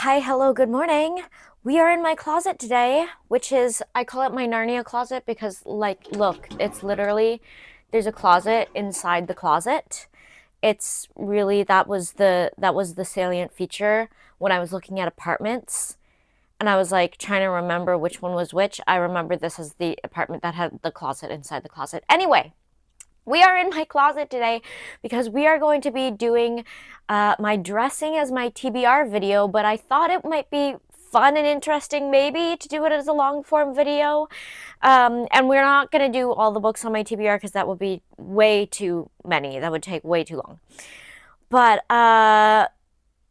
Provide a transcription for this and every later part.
Hi, hello, good morning. We are in my closet today, which is, I call it my Narnia closet because, like, look, it's literally, there's a closet inside the closet. It's really, that was the salient feature when I was looking at apartments and I was like trying to remember which one was which. I remember this is the apartment that had the closet inside the closet. Anyway, we are in my closet today because we are going to be doing my dressing as my TBR video, but I thought it might be fun and interesting maybe to do it as a long form video. And we're not going to do all the books on my TBR because that would be way too many. That would take way too long. But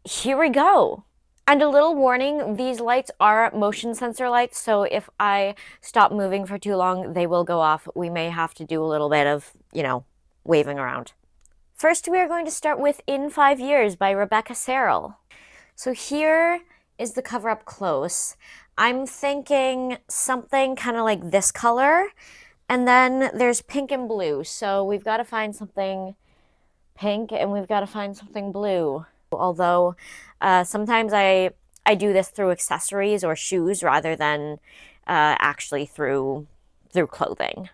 here we go. And a little warning, these lights are motion sensor lights, so if I stop moving for too long, they will go off. We may have to do a little bit of, waving around. First, we are going to start with In 5 Years by Rebecca Serrell. So here is the cover up close. I'm thinking something kind of like this color, and then there's pink and blue. So we've got to find something pink and we've got to find something blue. Although sometimes I do this through accessories or shoes rather than actually through clothing.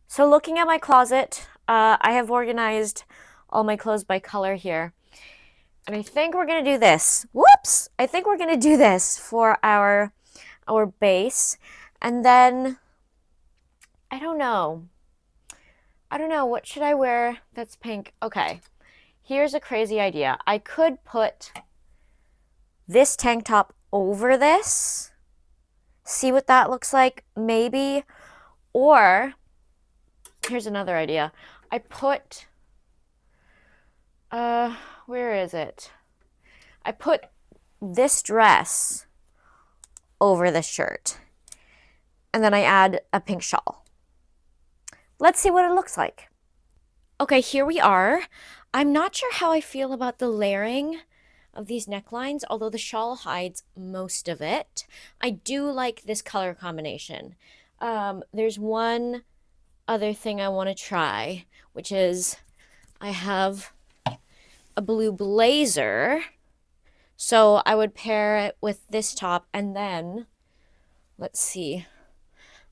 So looking at my closet, I have organized all my clothes by color here. And I think we're going to do this. Whoops! I think we're going to do this for our base. And then, I don't know. What should I wear that's pink? Okay. Here's a crazy idea. I could put this tank top over this. See what that looks like, maybe. Or, here's another idea. I put, where is it? I put this dress over this shirt. And then I add a pink shawl. Let's see what it looks like. Okay, here we are. I'm not sure how I feel about the layering of these necklines, although the shawl hides most of it. I do like this color combination. There's one other thing I want to try, which is I have a blue blazer. So I would pair it with this top, and then, let's see,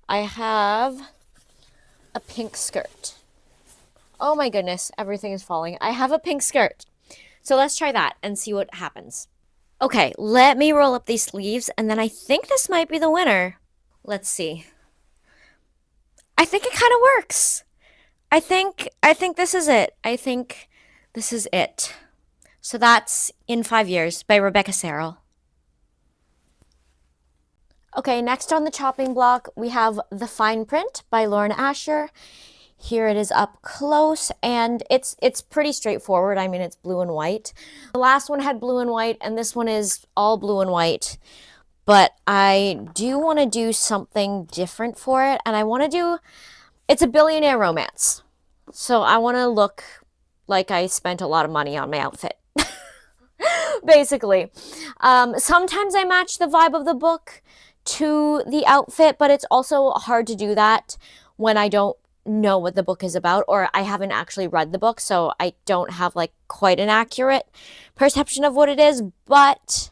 I have a pink skirt. Oh my goodness, everything is falling. I have a pink skirt. So let's try that and see what happens. Okay, let me roll up these sleeves, and then I think this might be the winner. Let's see. I think it kind of works. I think this is it. I think this is it. So that's In 5 Years by Rebecca Serrell. Okay, next on the chopping block, we have The Fine Print by Lauren Asher. Here it is up close, and it's pretty straightforward. I mean, it's blue and white. The last one had blue and white, and this one is all blue and white. But I do want to do something different for it, and I want to do, it's a billionaire romance. So I want to look like I spent a lot of money on my outfit. Basically. Sometimes I match the vibe of the book to the outfit, but it's also hard to do that when I don't know what the book is about, or I haven't actually read the book, so I don't have like quite an accurate perception of what it is. But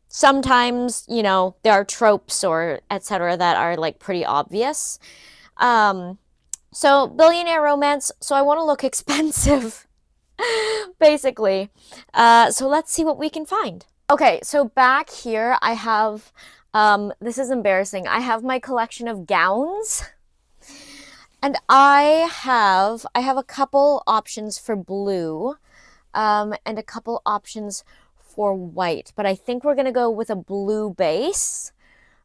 sometimes, there are tropes or etc. that are like pretty obvious. So billionaire romance, so I want to look expensive basically. So let's see what we can find. Okay, so back here I have this is embarrassing. I have my collection of gowns. And I have a couple options for blue and a couple options for white. But I think we're going to go with a blue base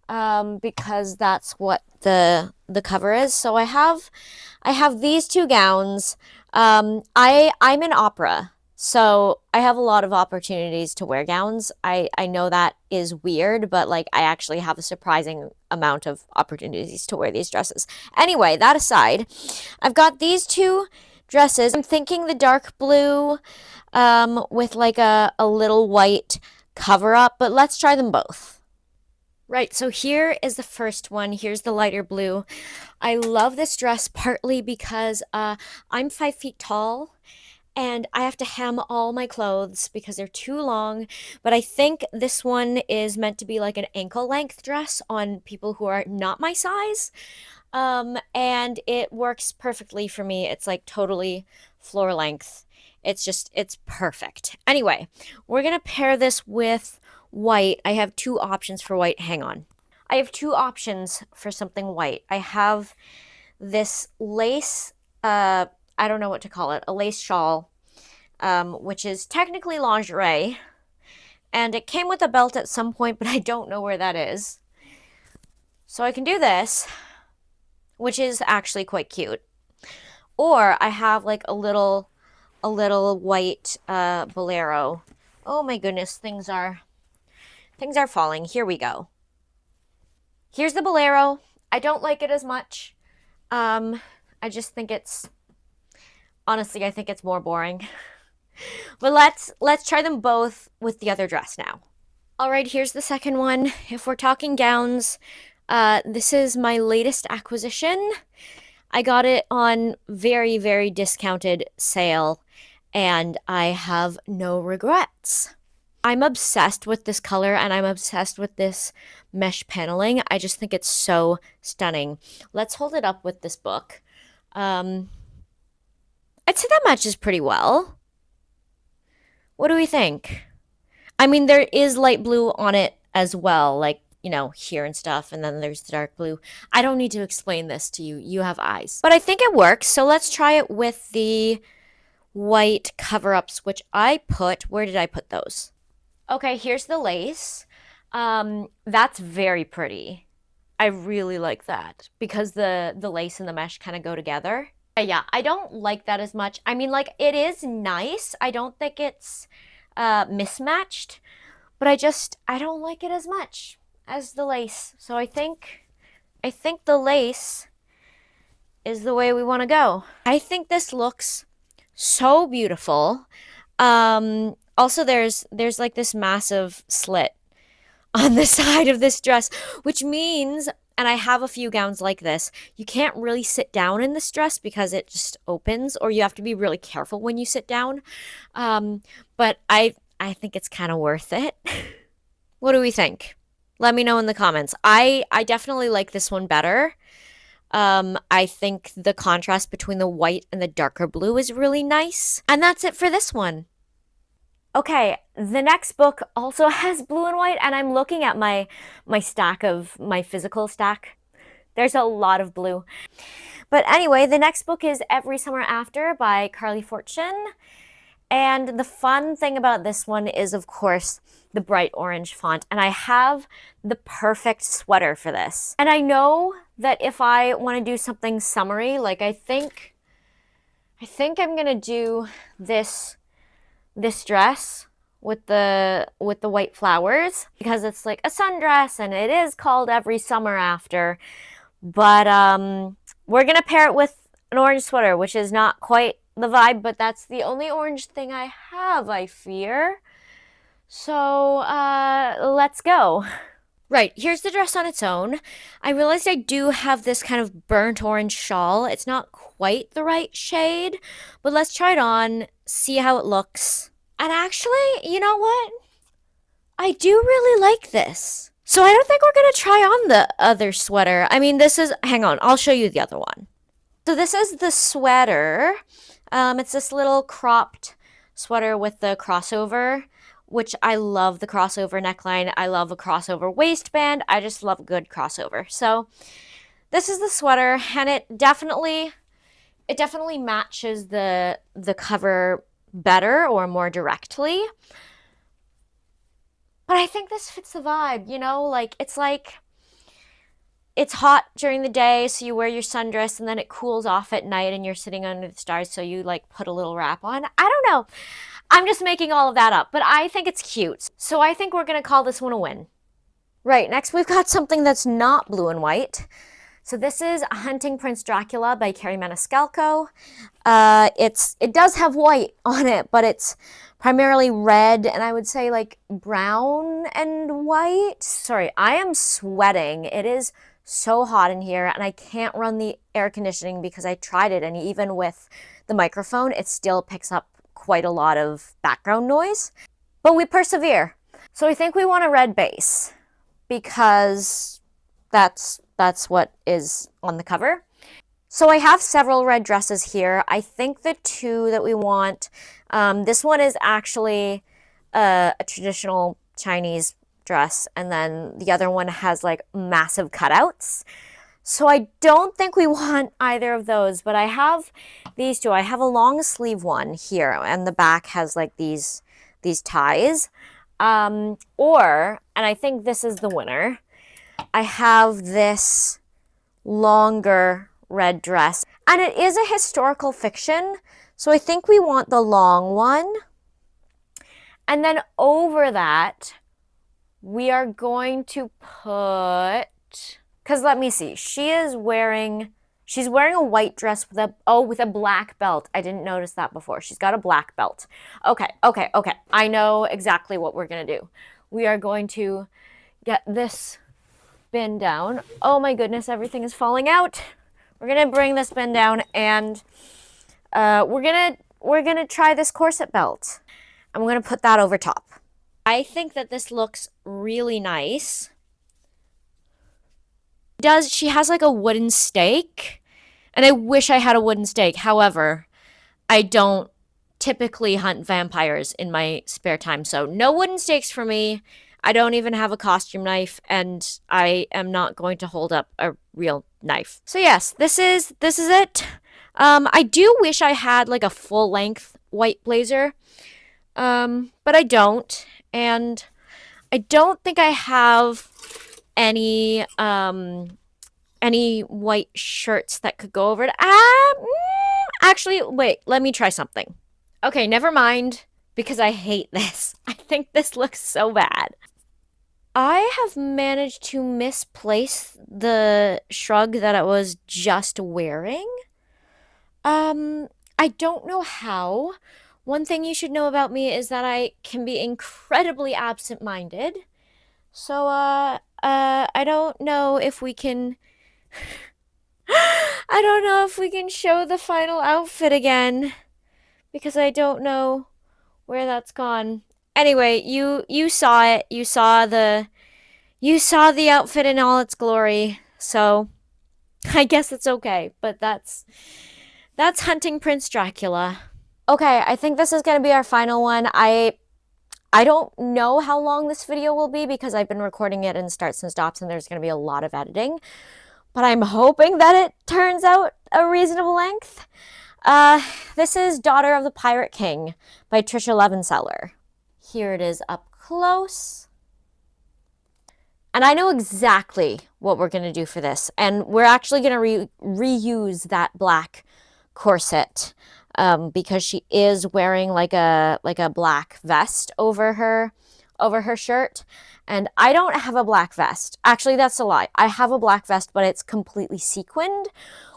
because that's what the cover is. So I have these two gowns. I'm in opera, so I have a lot of opportunities to wear gowns. I know that is weird, but like I actually have a surprising amount of opportunities to wear these dresses. Anyway, that aside, I've got these two dresses. I'm thinking the dark blue with like a little white cover up, but let's try them both. Right, so here is the first one. Here's the lighter blue. I love this dress partly because I'm 5 feet tall and I have to hem all my clothes because they're too long. But I think this one is meant to be like an ankle length dress on people who are not my size. And it works perfectly for me. It's like totally floor length. It's perfect. Anyway, we're gonna pair this with white. I have two options for white. Hang on. I have two options for something white. I have this lace, I don't know what to call it, a lace shawl, which is technically lingerie. And it came with a belt at some point, but I don't know where that is. So I can do this, which is actually quite cute. Or I have like a little white bolero. Oh my goodness, things are falling. Here we go. Here's the bolero. I don't like it as much. I just think honestly, I think it's more boring. But let's try them both with the other dress now. All right, here's the second one. If we're talking gowns, this is my latest acquisition. I got it on very, very discounted sale, and I have no regrets. I'm obsessed with this color and I'm obsessed with this mesh paneling. I just think it's so stunning. Let's hold it up with this book. I'd say that matches pretty well. What do we think? I mean, there is light blue on it as well, like, here and stuff, and then there's the dark blue. I don't need to explain this to you. You have eyes. But I think it works, so let's try it with the white cover-ups, which where did I put those? Okay, here's the lace. That's very pretty. I really like that because the lace and the mesh kind of go together. Yeah, I don't like that as much. I mean, like, it is nice. I don't think it's mismatched, but I don't like it as much as the lace. So I think the lace is the way we want to go. I think this looks so beautiful. Also there's like this massive slit on the side of this dress, which means, and I have a few gowns like this, you can't really sit down in this dress because it just opens, or you have to be really careful when you sit down. But I think it's kind of worth it. What do we think? Let me know in the comments. I definitely like this one better. I think the contrast between the white and the darker blue is really nice. And that's it for this one. Okay, the next book also has blue and white, and I'm looking at my physical stack. There's a lot of blue. But anyway, the next book is Every Summer After by Carly Fortune. And the fun thing about this one is, of course, the bright orange font. And I have the perfect sweater for this. And I know that if I want to do something summery, like I think I'm gonna do this dress with the white flowers because it's like a sundress and it is called Every Summer After. But we're gonna pair it with an orange sweater, which is not quite the vibe, but that's the only orange thing I have, I fear. So let's go. Right, here's the dress on its own. I realized I do have this kind of burnt orange shawl. It's not quite the right shade, but let's try it on, see how it looks. And actually, you know what? I do really like this. So I don't think we're gonna try on the other sweater. I mean, hang on, I'll show you the other one. So this is the sweater. It's this little cropped sweater with the crossover, which I love the crossover neckline. I love a crossover waistband. I just love a good crossover. So this is the sweater, and it definitely matches the cover better or more directly. But I think this fits the vibe, it's hot during the day, so you wear your sundress, and then it cools off at night and you're sitting under the stars, so you like put a little wrap on. I don't know. I'm just making all of that up, but I think it's cute. So I think we're gonna call this one a win. Right, next we've got something that's not blue and white. So this is Hunting Prince Dracula by Carrie Maniscalco. It does have white on it, but it's primarily red and I would say like brown and white. Sorry, I am sweating. It is so hot in here and I can't run the air conditioning because I tried it, and even with the microphone, it still picks up quite a lot of background noise, but we persevere. So I think we want a red base because that's what is on the cover. So I have several red dresses here. I think the two that we want, this one is actually a traditional Chinese dress, and then the other one has like massive cutouts. So I don't think we want either of those, but I have these two. I have a long sleeve one here, and the back has like these ties. And I think this is the winner, I have this longer red dress, and it is a historical fiction, so I think we want the long one. And then over that, we are going to put, because let me see, she's wearing a white dress with a black belt. I didn't notice that before. She's got a black belt. Okay. I know exactly what we're going to do. We are going to get this bin down. Oh my goodness, everything is falling out. We're going to bring this bin down, and we're going to try this corset belt. I'm going to put that over top. I think that this looks really nice. She has like a wooden stake, and I wish I had a wooden stake. However, I don't typically hunt vampires in my spare time, so no wooden stakes for me. I don't even have a costume knife, and I am not going to hold up a real knife. So yes, this is it. I do wish I had like a full-length white blazer, but I don't, and I don't think I have any white shirts that could go over it. Actually, wait, let me try something. Okay, never mind, because I hate this. I think this looks so bad. I have managed to misplace the shrug that I was just wearing. I don't know how. One thing you should know about me is that I can be incredibly absent-minded. So, I don't know if we can I don't know if we can show the final outfit again, because I don't know where that's gone. Anyway, you saw it. You saw the outfit in all its glory. So, I guess it's okay, but that's hunting Prince Dracula. Okay, I think this is going to be our final one. I don't know how long this video will be because I've been recording it in starts and stops, and there's going to be a lot of editing. But I'm hoping that it turns out a reasonable length. This is Daughter of the Pirate King by Trisha Levenseller. Here it is up close. And I know exactly what we're going to do for this. And we're actually going to reuse that black corset because she is wearing like a black vest over her shirt. And I don't have a black vest. Actually, that's a lie. I have a black vest, but it's completely sequined,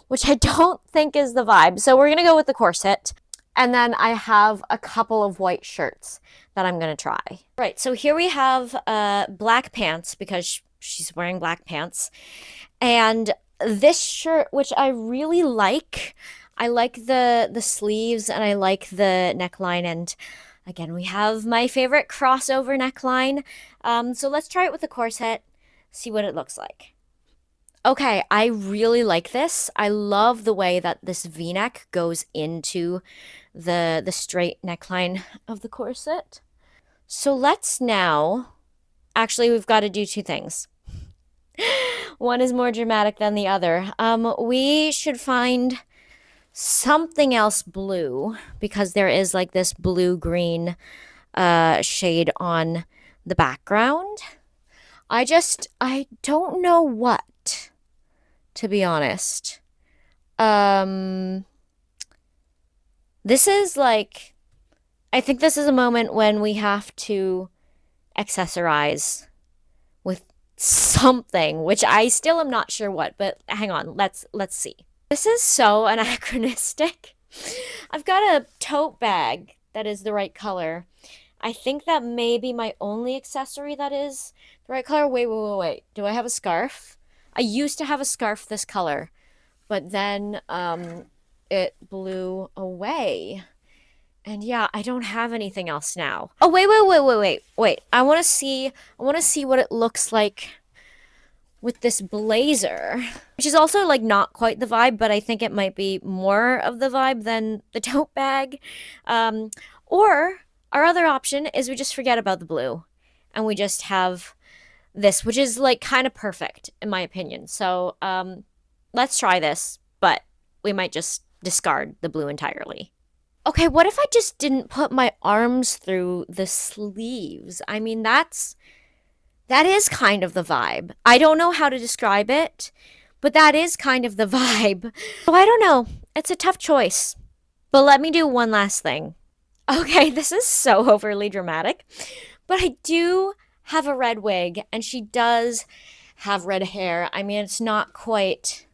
which I don't think is the vibe. So we're going to go with the corset. And then I have a couple of white shirts that I'm going to try. Right, so here we have black pants because she's wearing black pants. And this shirt, which I really like. I like the sleeves, and I like the neckline, and again, we have my favorite crossover neckline. So let's try it with the corset, see what it looks like. Okay, I really like this. I love the way that this V-neck goes into the straight neckline of the corset. So let's now, actually, we've got to do two things. One is more dramatic than the other. We should find something else blue, because there is like this blue-green shade on the background. I don't know what, to be honest. This is like, I think this is a moment when we have to accessorize with something, which I still am not sure what, but hang on, let's see. This is so anachronistic. I've got a tote bag that is the right color. I think that may be my only accessory that is the right color. Wait. Do I have a scarf? I used to have a scarf this color, but then it blew away. And yeah, I don't have anything else now. Oh, wait. I want to see what it looks like with this blazer, which is also like not quite the vibe, but I think it might be more of the vibe than the tote bag. Um, or our other option is we just forget about the blue and we just have this, which is like kind of perfect in my opinion. So let's try this, but we might just discard the blue entirely. Okay, what if I just didn't put my arms through the sleeves? I mean, that is kind of the vibe. I don't know how to describe it, but that is kind of the vibe. So I don't know. It's a tough choice. But let me do one last thing. Okay, this is so overly dramatic, but I do have a red wig and she does have red hair. I mean, it's not quite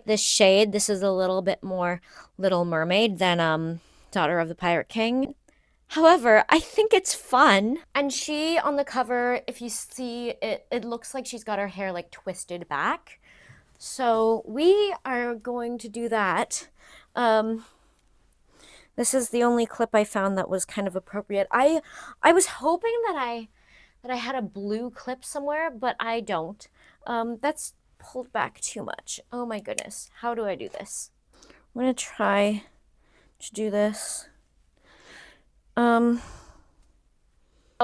this shade. This is a little bit more Little Mermaid than Daughter of the Pirate King. However, I think it's fun. And she on the cover, if you see it, it looks like she's got her hair like twisted back. So we are going to do that. Um, this is the only clip I found that was kind of appropriate. I was hoping that I had a blue clip somewhere, but I don't. That's pulled back too much. Oh my goodness. How do I do this? I'm gonna try to do this. Oh,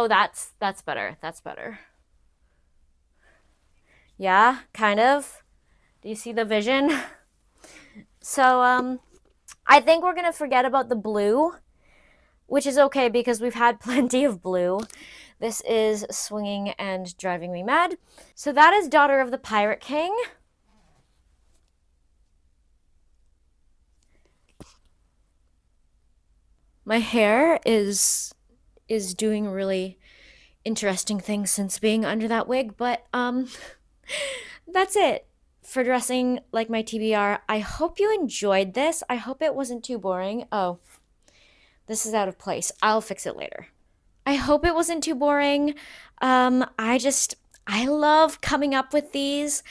that's better. That's better. Yeah, kind of. Do you see the vision? So, I think we're gonna forget about the blue, which is okay because we've had plenty of blue. This is Swinging and Driving Me Mad. So that is Daughter of the Pirate King. My hair is doing really interesting things since being under that wig, but that's it for dressing like my TBR. I hope you enjoyed this. I hope it wasn't too boring. Oh, this is out of place. I'll fix it later. I hope it wasn't too boring. I love coming up with these,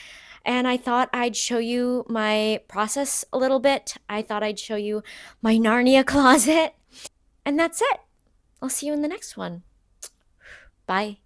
and I thought I'd show you my process a little bit. I thought I'd show you my Narnia closet. And that's it. I'll see you in the next one. Bye.